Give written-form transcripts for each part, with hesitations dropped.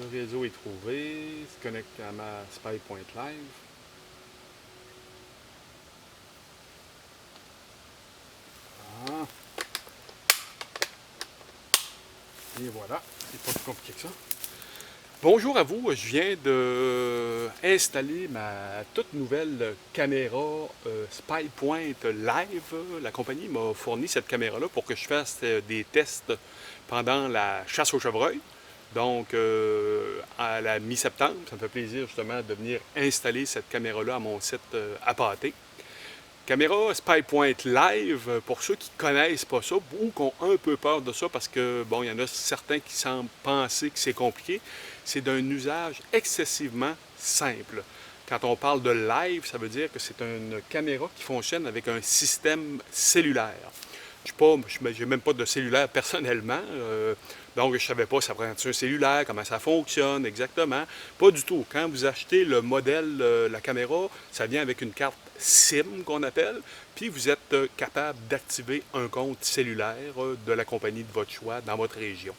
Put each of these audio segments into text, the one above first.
Le réseau est trouvé. Se connecte à ma SpyPoint Live. Ah. Et voilà. C'est pas plus compliqué que ça. Bonjour à vous. Je viens de installer ma toute nouvelle caméra SpyPoint Live. La compagnie m'a fourni cette caméra-là pour que je fasse des tests pendant la chasse aux chevreuils. Donc, à la mi-septembre, ça me fait plaisir justement de venir installer cette caméra-là à mon site à pâté. Caméra SpyPoint Live, pour ceux qui ne connaissent pas ça ou qui ont un peu peur de ça, parce que, bon, il y en a certains qui semblent penser que c'est compliqué, c'est d'un usage excessivement simple. Quand on parle de live, ça veut dire que c'est une caméra qui fonctionne avec un système cellulaire. Je n'ai même pas de cellulaire personnellement, donc je ne savais pas ça prend un cellulaire, comment ça fonctionne exactement. Pas du tout. Quand vous achetez le modèle, la caméra, ça vient avec une carte SIM qu'on appelle, puis vous êtes capable d'activer un compte cellulaire de la compagnie de votre choix dans votre région.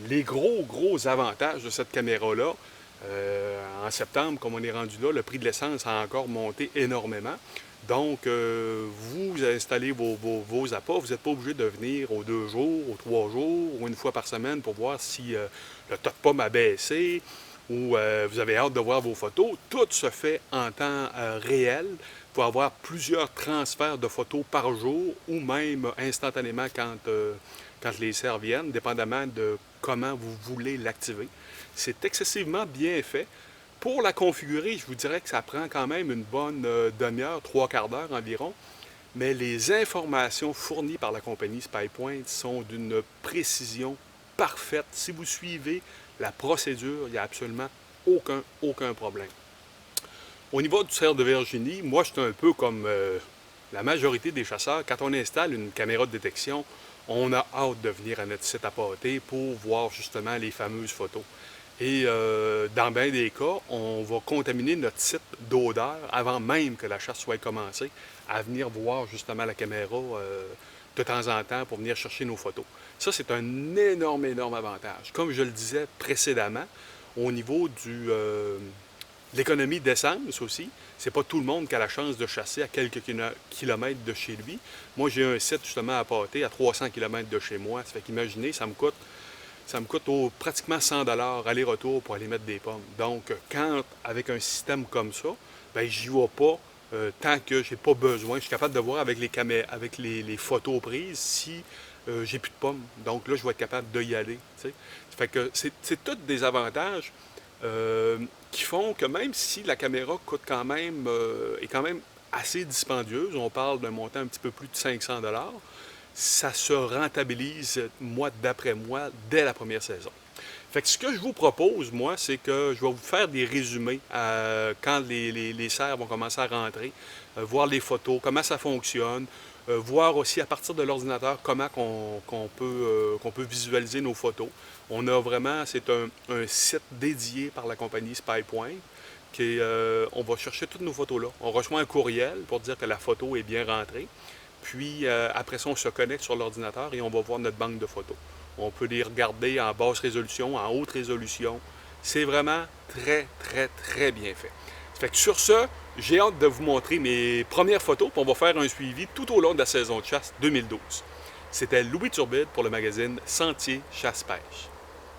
Les gros avantages de cette caméra-là, en septembre, comme on est rendu là, le prix de l'essence a encore monté énormément. Donc, vous installez vos appâts, vous n'êtes pas obligé de venir aux 2 jours, aux 3 jours, ou une fois par semaine pour voir si le tas de pommes a baissé, ou vous avez hâte de voir vos photos. Tout se fait en temps réel pour avoir plusieurs transferts de photos par jour, ou même instantanément quand les serres viennent, dépendamment de comment vous voulez l'activer. C'est excessivement bien fait. Pour la configurer, je vous dirais que ça prend quand même une bonne demi-heure, 3/4 d'heure environ. Mais les informations fournies par la compagnie SpyPoint sont d'une précision parfaite. Si vous suivez la procédure, il n'y a absolument aucun problème. Au niveau du cerf de Virginie, moi, je suis un peu comme la majorité des chasseurs. Quand on installe une caméra de détection, on a hâte de venir à notre site à pâté pour voir justement les fameuses photos. Et dans bien des cas, on va contaminer notre site d'odeur avant même que la chasse soit commencée, à venir voir justement la caméra de temps en temps pour venir chercher nos photos. Ça, c'est un énorme avantage. Comme je le disais précédemment, au niveau de l'économie d'essence aussi, c'est pas tout le monde qui a la chance de chasser à quelques kilomètres de chez lui. Moi, j'ai un site justement à pâté à 300 km de chez moi. Ça fait qu'imaginez, ça me coûte pratiquement 100 $ aller-retour pour aller mettre des pommes. Donc, quand, avec un système comme ça, ben j'y vais pas tant que j'ai pas besoin. Je suis capable de voir avec les photos prises si j'ai plus de pommes. Donc là, je vais être capable d'y aller. T'sais. Ça fait que c'est tous des avantages qui font que même si la caméra coûte est quand même assez dispendieuse, on parle d'un montant un petit peu plus de 500 $, ça se rentabilise, mois d'après mois, dès la première saison. Fait que ce que je vous propose, moi, c'est que je vais vous faire des résumés quand les cerfs vont commencer à rentrer, voir les photos, comment ça fonctionne, voir aussi à partir de l'ordinateur comment qu'on peut visualiser nos photos. On a vraiment, c'est un site dédié par la compagnie SpyPoint. On va chercher toutes nos photos là. On reçoit un courriel pour dire que la photo est bien rentrée. Puis après ça, on se connecte sur l'ordinateur et on va voir notre banque de photos. On peut les regarder en basse résolution, en haute résolution. C'est vraiment très bien fait. Fait que sur ce, j'ai hâte de vous montrer mes premières photos, puis on va faire un suivi tout au long de la saison de chasse 2012. C'était Louis Turbide pour le magazine Sentier Chasse-Pêche.